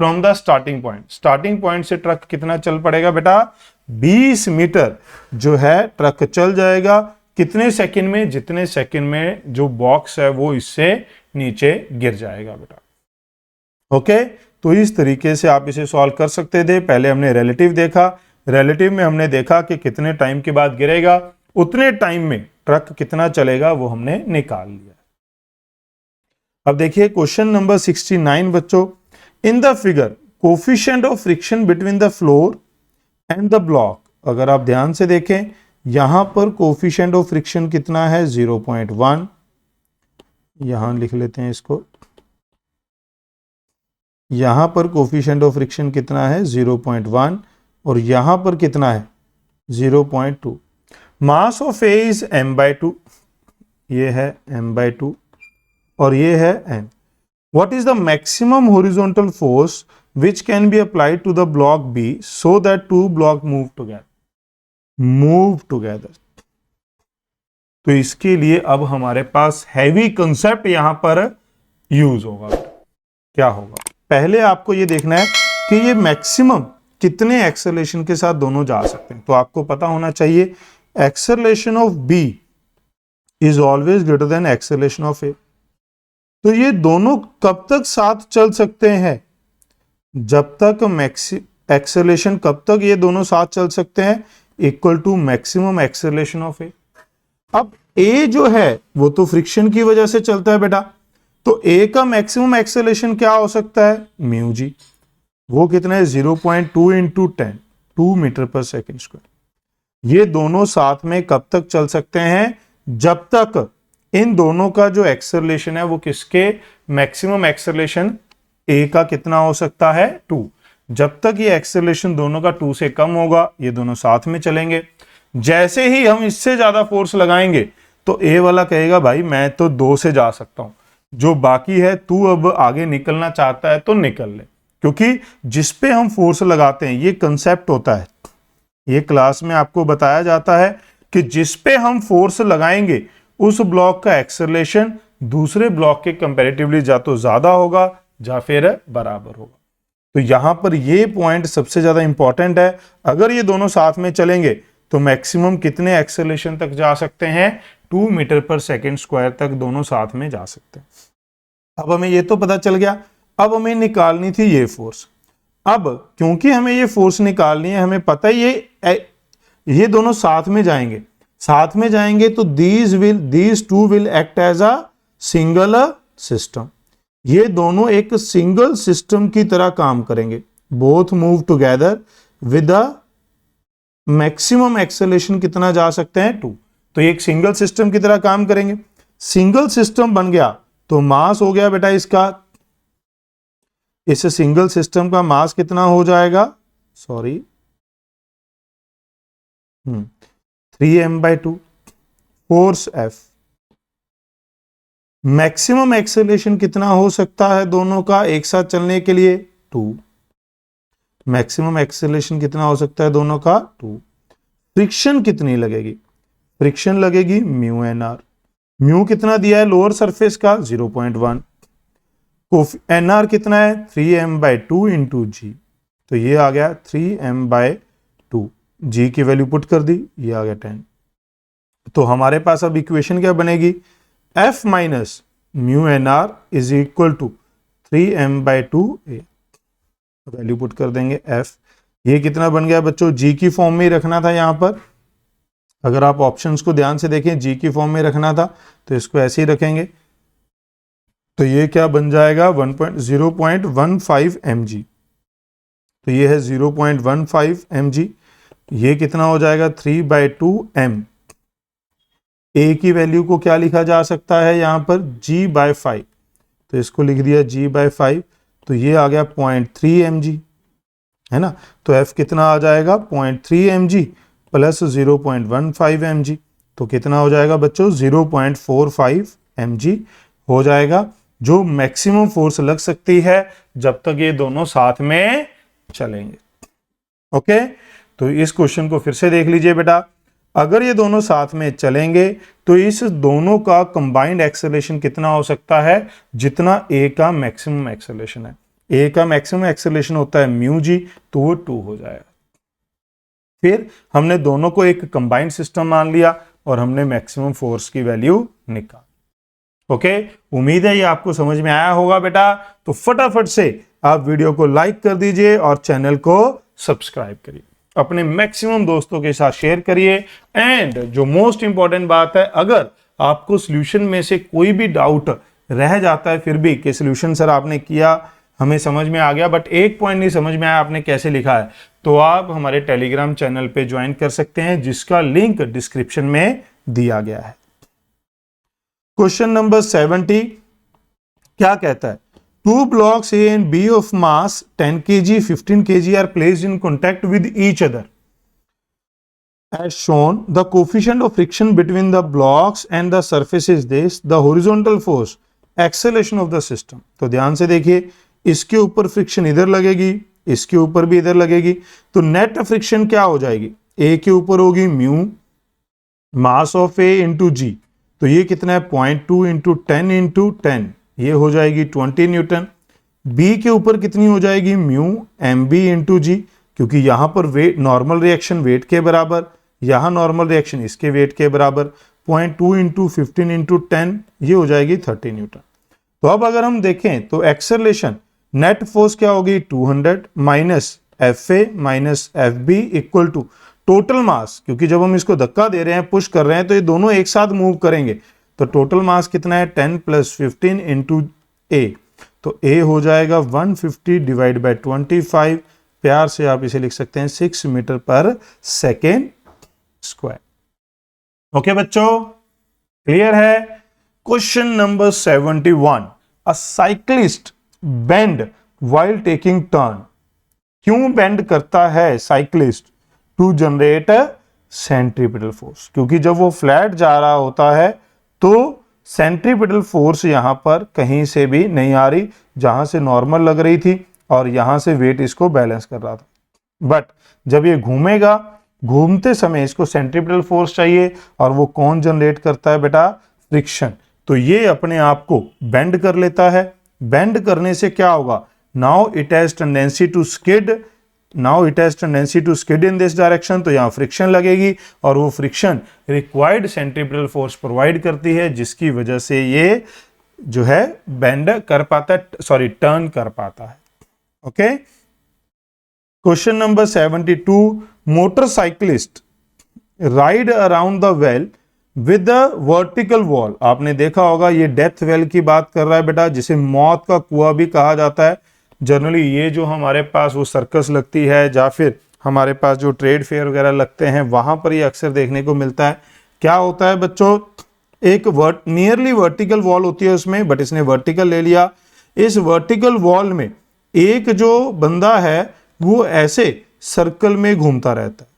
from the starting point. Starting point से ट्रक कितना चल पड़ेगा बेटा, 20 मीटर जो है ट्रक चल जाएगा। कितने सेकंड में, जितने सेकंड में जो बॉक्स है वो इससे नीचे गिर जाएगा बेटा। ओके, तो इस तरीके से आप इसे सॉल्व कर सकते थे। पहले हमने रिलेटिव देखा, रिलेटिव में हमने देखा कि कितने टाइम के बाद गिरेगा, उतने टाइम में ट्रक कितना चलेगा वो हमने निकाल लिया। अब देखिए क्वेश्चन नंबर 69 बच्चों, in the figure coefficient of friction between the floor and the block. अगर आप ध्यान से देखें यहां पर कोफिशिएंट ऑफ फ्रिक्शन कितना है 0.1, यहां लिख लेते हैं इसको, यहां पर कोफिशिएंट ऑफ फ्रिक्शन कितना है 0.1 और यहां पर कितना है 0.2। मास ऑफ ए इज m/2, ये है m/2 और ये है n। What is the maximum horizontal force which can be applied to the block B so that two block move together। तो इसके लिए अब हमारे पास हैवी कंसेप्ट यहां पर यूज होगा। क्या होगा, पहले आपको ये देखना है कि ये मैक्सिमम कितने एक्सेलरेशन के साथ दोनों जा सकते हैं। तो आपको पता होना चाहिए acceleration of B is always greater than acceleration of A। तो ये दोनों कब तक साथ चल सकते हैं, जब तक एक्सेलरेशन, कब तक ये दोनों साथ चल सकते हैं, equal to maximum acceleration of A. अब ए जो है वो तो फ्रिक्शन की वजह से चलता है बेटा, तो ए का मैक्सिमम एक्सेलरेशन क्या हो सकता है, म्यू जी, वो कितना है 0.2 इंटू 10, 2 मीटर पर सेकेंड स्क्वायर। ये दोनों साथ में कब तक चल सकते हैं, जब तक इन दोनों का जो एक्सेलरेशन है वो किसके, मैक्सिमम एक्सेलरेशन ए का कितना हो सकता है 2। जब तक ये एक्सेलरेशन दोनों का 2 से कम होगा ये दोनों साथ में चलेंगे। जैसे ही हम इससे ज्यादा फोर्स लगाएंगे तो ए वाला कहेगा भाई मैं तो 2 से जा सकता हूं, जो बाकी है तू अब आगे निकलना चाहता है तो निकल ले। क्योंकि जिस पे हम फोर्स लगाते हैं ये कंसेप्ट होता है, ये क्लास में आपको बताया जाता है कि जिस पे हम फोर्स लगाएंगे उस ब्लॉक का एक्सेलरेशन दूसरे ब्लॉक के कंपैरेटिवली जा तो ज्यादा होगा या फिर बराबर होगा। तो यहां पर ये पॉइंट सबसे ज्यादा इंपॉर्टेंट है। अगर ये दोनों साथ में चलेंगे तो मैक्सिमम कितने एक्सेलरेशन तक जा सकते हैं, 2 मीटर पर सेकेंड स्क्वायर तक दोनों साथ में जा सकते हैं। अब हमें ये तो पता चल गया, अब हमें निकालनी थी ये फोर्स। अब क्योंकि हमें ये फोर्स निकालनी है, हमें पता है ये दोनों साथ में जाएंगे, साथ में जाएंगे तो these two will act as a single system। ये दोनों एक सिंगल सिस्टम की तरह काम करेंगे। Both move together with the maximum acceleration कितना जा सकते हैं 2। तो ये एक सिंगल सिस्टम की तरह काम करेंगे। सिंगल सिस्टम बन गया तो मास हो गया बेटा इसका, इस सिंगल सिस्टम का मास कितना हो जाएगा, 3m/2। Force F। Maximum acceleration कितना हो सकता है दोनों का एक साथ चलने के लिए, 2। मैक्सिमम एक्सेलरेशन कितना हो सकता है दोनों का, 2। फ्रिक्शन कितनी लगेगी, फ्रिक्शन लगेगी μnr। म्यू कितना दिया है लोअर सरफेस का 0.1। nr कितना है 3m/2 इंटू जी, तो ये आ गया 3m/2। जी की वैल्यू पुट कर दी, ये आ गया 10। तो हमारे पास अब इक्वेशन क्या बनेगी, F minus mu nr is equal to 3m/2a। Value put कर देंगे F, ये कितना बन गया बच्चों, जी की फॉर्म में ही रखना था। यहां पर अगर आप ऑप्शंस को ध्यान से देखें जी की फॉर्म में रखना था तो इसको ऐसे ही रखेंगे तो ये क्या बन जाएगा 0.15 mg। तो ये है 0.15 mg। ये कितना हो जाएगा 3/2 m। ए की वैल्यू को क्या लिखा जा सकता है यहाँ पर g/5, तो इसको लिख दिया g/5। तो ये आ गया 0.3 mg, है ना। तो f कितना आ जाएगा 0.3 mg प्लस 0.15 mg, तो कितना हो जाएगा बच्चों 0.45 mg हो जाएगा, जो मैक्सिमम फोर्स लग सकती है जब तक ये दोनों साथ में चलेंगे। ओके, तो इस क्वेश्चन को फिर से देख लीजिए बेटा। अगर ये दोनों साथ में चलेंगे तो इस दोनों का कंबाइंड एक्सेलरेशन कितना हो सकता है, जितना ए का मैक्सिमम एक्सेलरेशन है। ए का मैक्सिमम एक्सेलरेशन होता है म्यू जी, तो वो 2 हो जाएगा। फिर हमने दोनों को एक कंबाइंड सिस्टम मान लिया और हमने मैक्सिमम फोर्स की वैल्यू निकाली। ओके, उम्मीद है ये आपको समझ में आया होगा बेटा। तो फटाफट से आप वीडियो को लाइक कर दीजिए और चैनल को सब्सक्राइब करिए, अपने मैक्सिमम दोस्तों के साथ शेयर करिए। एंड जो मोस्ट इंपॉर्टेंट बात है, अगर आपको सॉल्यूशन में से कोई भी डाउट रह जाता है फिर भी कि सॉल्यूशन सर आपने किया, हमें समझ में आ गया, बट एक पॉइंट नहीं समझ में आया आपने कैसे लिखा है, तो आप हमारे टेलीग्राम चैनल पे ज्वाइन कर सकते हैं, जिसका लिंक डिस्क्रिप्शन में दिया गया है। क्वेश्चन नंबर 70 क्या कहता है, 2 blocks A and B of mass 10 kg, 15 kg are placed in contact with each other. As shown, the coefficient of friction between the blocks and the surface is this. The horizontal force, acceleration of the system. तो ध्यान से देखिए, इसके ऊपर friction इधर लगेगी, इसके ऊपर भी इधर लगेगी, तो नेट फ्रिक्शन क्या हो जाएगी, ए के ऊपर होगी mu mass of A into g, तो ये कितना है 0.2 इंटू 10 इंटू 10, ये हो जाएगी 20 न्यूटन। बी के ऊपर कितनी हो जाएगी म्यू एम बी इंटू जी, क्योंकि यहां पर वेट नॉर्मल रिएक्शन वेट के बराबर, यहां नॉर्मल रिएक्शन इसके वेट के बराबर, 0.2 इंटू 15 इंटू 10, ये हो जाएगी 30 न्यूटन। तो अब अगर हम देखें तो एक्सेलरेशन नेट फोर्स क्या होगी 200 minus F A minus F B equal to total mass, क्योंकि जब हम इसको धक्का दे रहे हैं पुश कर रहे हैं तो ये दोनों एक साथ मूव करेंगे, तो टोटल मास कितना है 10 प्लस 15 इंटू ए, तो ए हो जाएगा 150 डिवाइड बाय 25, प्यार से आप इसे लिख सकते हैं 6 मीटर पर सेकेंड स्क्वायर। ओके बच्चों, क्लियर है। Question number 71, a cyclist bend while taking turn. क्यों बेंड करता है cyclist, to generate centripetal force, क्योंकि जब वो फ्लैट जा रहा होता है तो सेंट्रीपिटल फोर्स यहां पर कहीं से भी नहीं आ रही, जहां से नॉर्मल लग रही थी और यहां से वेट इसको बैलेंस कर रहा था। बट जब ये घूमेगा, घूमते समय इसको सेंट्रीपिटल फोर्स चाहिए, और वो कौन जनरेट करता है बेटा, फ्रिक्शन। तो ये अपने आप को बेंड कर लेता है। बेंड करने से क्या होगा, now it has tendency to skid, now it has tendency to skid in this direction, तो यहां फ्रिक्शन लगेगी और वो friction required centripetal force provide करती है, जिसकी वजह से ये जो है बेंड कर पाता है, सॉरी टर्न कर पाता है। Okay, question number 72, motorcyclist ride around the well with the vertical wall. आपने देखा होगा ये डेथ वेल की बात कर रहा है बेटा, जिसे मौत का कुआं भी कहा जाता है। जनरली ये जो हमारे पास वो सर्कस लगती है या फिर हमारे पास जो ट्रेड फेयर वगैरह लगते हैं, वहां पर ये अक्सर देखने को मिलता है। क्या होता है बच्चों, एक नियरली वर्टिकल वॉल होती है उसमें, बट इसने वर्टिकल ले लिया। इस वर्टिकल वॉल में एक जो बंदा है वो ऐसे सर्कल में घूमता रहता है।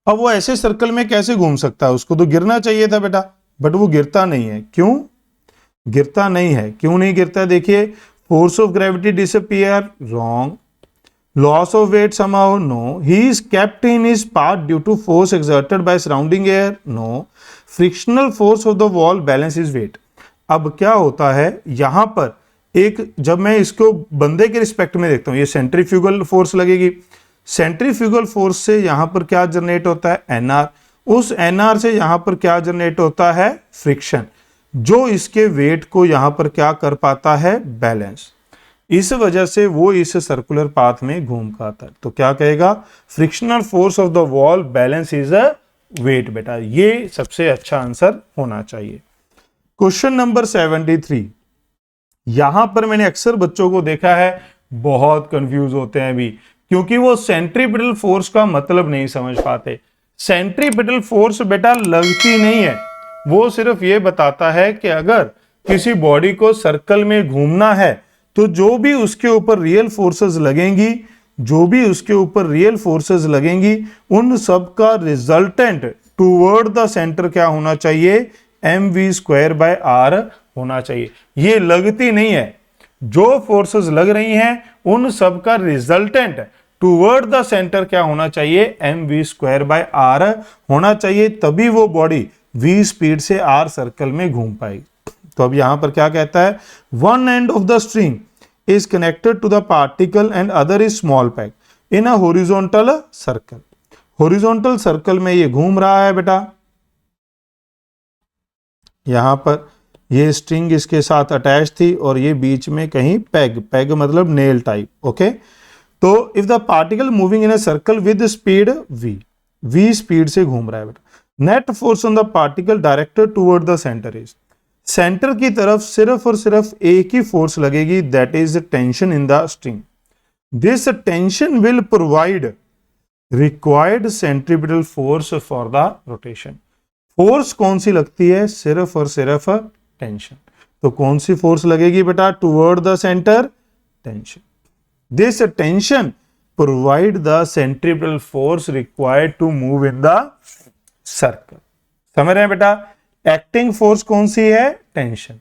अब वो ऐसे सर्कल में कैसे घूम सकता है, उसको तो गिरना चाहिए था बेटा, बट वो गिरता नहीं है। क्यों गिरता नहीं है, क्यों नहीं गिरता, देखिए, force of gravity disappear, wrong, loss of weight somehow, no, he is kept in his path due to force exerted by surrounding air, no, frictional force of the wall balance is weight. अब क्या होता है यहां पर, एक जब मैं इसको बंदे के रिस्पेक्ट में देखता हूं, ये सेंट्रीफ्यूगल फोर्स लगेगी, सेंट्रीफ्यूगल फोर्स से यहां पर क्या जनरेट होता है, एनआर, उस एनआर से यहां पर क्या जनरेट होता है, फ्रिक्शन, जो इसके वेट को यहां पर क्या कर पाता है, बैलेंस। इस वजह से वो इस सर्कुलर पाथ में घूम का आता है। तो क्या कहेगा, frictional force of the wall balance is a weight बेटा, ये सबसे अच्छा आंसर होना चाहिए। क्वेश्चन नंबर 73, यहां पर मैंने अक्सर बच्चों को देखा है बहुत कंफ्यूज होते हैं अभी, क्योंकि वो सेंट्रीपिटल फोर्स का मतलब नहीं समझ पाते। सेंट्रीपिटल फोर्स बेटा लगती नहीं है, वो सिर्फ ये बताता है कि अगर किसी बॉडी को सर्कल में घूमना है तो जो भी उसके ऊपर रियल फोर्सेस लगेंगी, जो भी उसके ऊपर रियल फोर्सेस लगेंगी, उन सब का रिजल्टेंट टूवर्ड द सेंटर क्या होना चाहिए, mv²/r होना चाहिए। ये लगती नहीं है, जो फोर्सेस लग रही हैं उन सब का रिजल्टेंट टूवर्ड द सेंटर क्या होना चाहिए, mv²/r होना चाहिए, तभी वो बॉडी v स्पीड से r सर्कल में घूम पाएगी। तो अब यहां पर क्या कहता है, one end of the string is connected to the particle and other is small peg in a horizontal circle। horizontal circle में ये घूम रहा है बेटा, यहां पर ये स्ट्रिंग इसके साथ अटैच थी और ये बीच में कहीं पैग, पैग मतलब नेल टाइप, ओके। तो if the particle moving in a circle with speed v speed से घूम रहा है बेटा, net force on the particle directed toward the centre is, centre की तरफ सिर्फ और सिर्फ एक ही फोर्स लगेगी, that is tension in the string. This tension will provide required centripetal force for the rotation. Force कौन सी लगती है, सिर्फ और सिर्फ टेंशन। तो कौन सी फोर्स लगेगी बेटा, toward the centre, tension. This tension provide the centripetal force required to move in the circle. समझ रहे हैं बेटा, एक्टिंग फोर्स कौन सी है, टेंशन।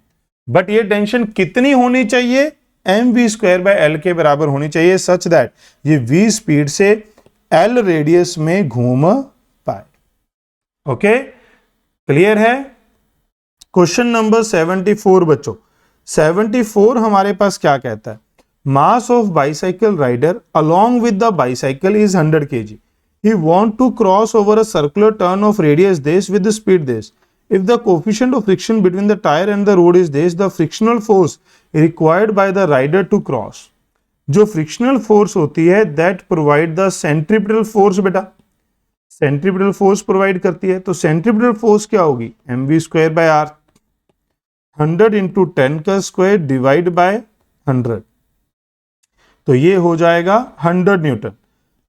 बट ये टेंशन कितनी होनी चाहिए, mv²/l के बराबर होनी चाहिए, सच दैट ये v स्पीड से l रेडियस में घूम पाए। ओके, क्लियर है। क्वेश्चन नंबर 74 बच्चों, 74 हमारे पास क्या कहता है, mass of bicycle rider along with the bicycle is 100 kg। He want to cross over a circular turn of radius this with speed this. If the coefficient of friction between the tire and the road is this, the frictional force required by the rider to cross। जो frictional force होती है that provide the centripetal force बेटा, centripetal force provide करती है। तो centripetal force क्या होगी, mv²/r, 100 into 10 का स्क्वायर डिवाइड बाय 100, तो ये हो जाएगा 100 न्यूटन।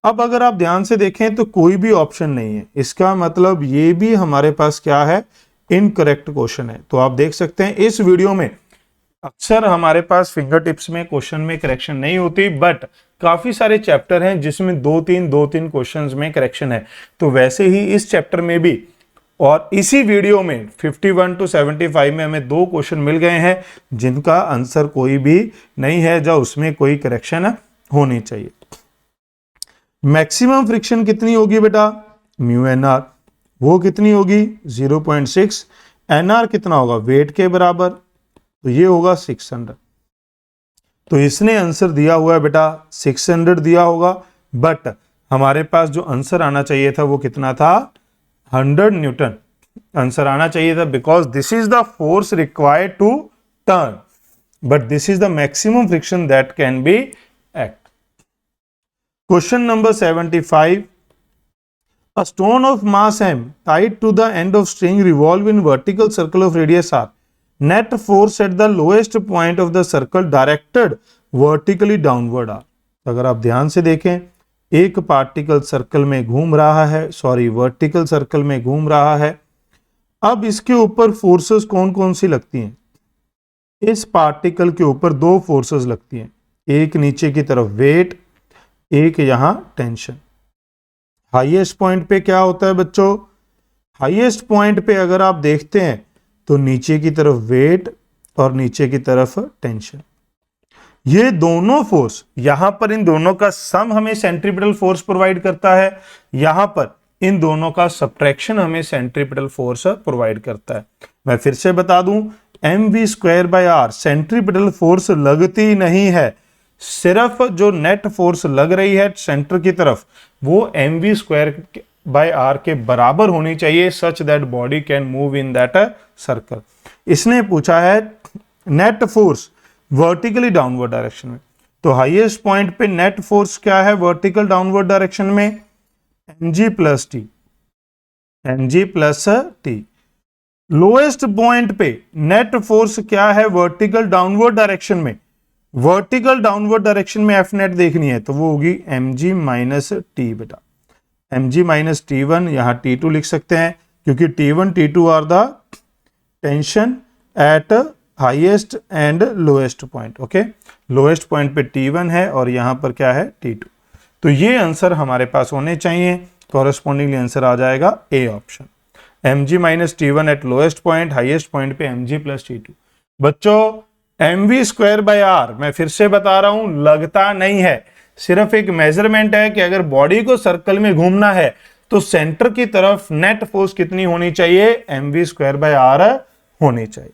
अब अगर आप ध्यान से देखें तो कोई भी ऑप्शन नहीं है, इसका मतलब ये भी हमारे पास क्या है, इनकरेक्ट क्वेश्चन है। तो आप देख सकते हैं इस वीडियो में अक्सर हमारे पास फिंगर टिप्स में क्वेश्चन में करेक्शन नहीं होती, बट काफी सारे चैप्टर हैं जिसमें दो तीन क्वेश्चंस में करेक्शन है। तो वैसे ही इस चैप्टर में भी, और इसी वीडियो में 51 to 75 में हमें 2 क्वेश्चन मिल गए हैं जिनका आंसर कोई भी नहीं है, जो उसमें कोई करेक्शन होनी चाहिए। मैक्सिमम फ्रिक्शन कितनी होगी बेटा, μnr, वो कितनी होगी 0.6, nr कितना होगा, वेट के बराबर, तो ये होगा 600। तो इसने आंसर दिया हुआ है बेटा 600 दिया होगा, बट हमारे पास जो आंसर आना चाहिए था वो कितना था, 100 न्यूटन आंसर आना चाहिए था, because this is the force required to turn, but this is the maximum friction that can be act. Question number 75, a stone of mass m tied to the end of string revolve in vertical circle of radius r, net force at the lowest point of the circle directed vertically downward r। अगर आप ध्यान से देखें, एक particle circle में घूम रहा है, वर्टिकल सर्कल में घूम रहा है। अब इसके ऊपर फोर्सेस कौन कौन सी लगती हैं, इस पार्टिकल के ऊपर 2 फोर्सेस लगती हैं, एक नीचे की तरफ वेट, एक यहां टेंशन। हाईएस्ट पॉइंट पे क्या होता है बच्चों, हाईएस्ट पॉइंट पे अगर आप देखते हैं तो नीचे की तरफ वेट और नीचे की तरफ टेंशन। ये दोनों फोर्स, यहां पर इन दोनों का सम हमें सेंट्रीपिटल फोर्स प्रोवाइड करता है, यहां पर इन दोनों का सब्ट्रैक्शन हमें सेंट्रीपिटल फोर्स प्रोवाइड करता है। मैं फिर से बता दूं, mv²/r सेंट्रीपिटल फोर्स लगती नहीं है, सिर्फ जो नेट फोर्स लग रही है सेंटर की तरफ वो mv²/r के बराबर होनी चाहिए, such that body can move in that circle. इसने पूछा है net force vertically downward direction में, तो हाईएस्ट पॉइंट पे नेट फोर्स क्या है वर्टिकल डाउनवर्ड डायरेक्शन में, mg + t, लोएस्ट पॉइंट पे नेट फोर्स क्या है वर्टिकल डाउनवर्ड डायरेक्शन में, वर्टिकल डाउनवर्ड डायरेक्शन में एफ नेट देखनी है तो वो होगी mg माइनस टी बेटा, mg माइनस T1, यहां T2 लिख सकते हैं क्योंकि T1 T2 are the tension at highest and lowest point. Okay, lowest point पे T1 है और यहां पर क्या है T2। तो ये आंसर हमारे पास होने चाहिए, कॉरेस्पॉन्डिंगली आंसर आ जाएगा A option, mg minus T1 eight lowest point, highest point पे mg प्लस T2। बच्चों mv स्क्वायर बाय आर मैं फिर से बता रहा हूं लगता नहीं है, सिर्फ एक मेजरमेंट है कि अगर बॉडी को सर्कल में घूमना है तो सेंटर की तरफ नेट फोर्स कितनी होनी चाहिए, mv स्क्वायर बाय आर होनी चाहिए।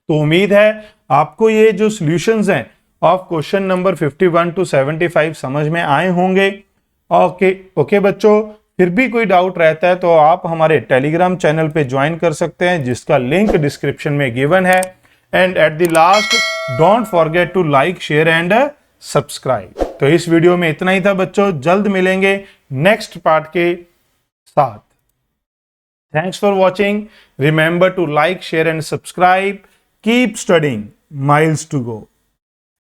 तो उम्मीद है आपको ये जो सॉल्यूशंस हैं ऑफ क्वेश्चन नंबर 51 टू 75 समझ में आए होंगे। ओके बच्चों, फिर भी कोई डाउट रहता है तो आप हमारे टेलीग्राम चैनल पे ज्वाइन कर सकते हैं जिसका लिंक डिस्क्रिप्शन में गिवन है। And at the last don't forget to like share and subscribe. तो इस वीडियो में इतना ही था बच्चों, जल्द मिलेंगे नेक्स्ट पार्ट के साथ। Thanks for watching, remember to like share and subscribe, keep studying, miles to go.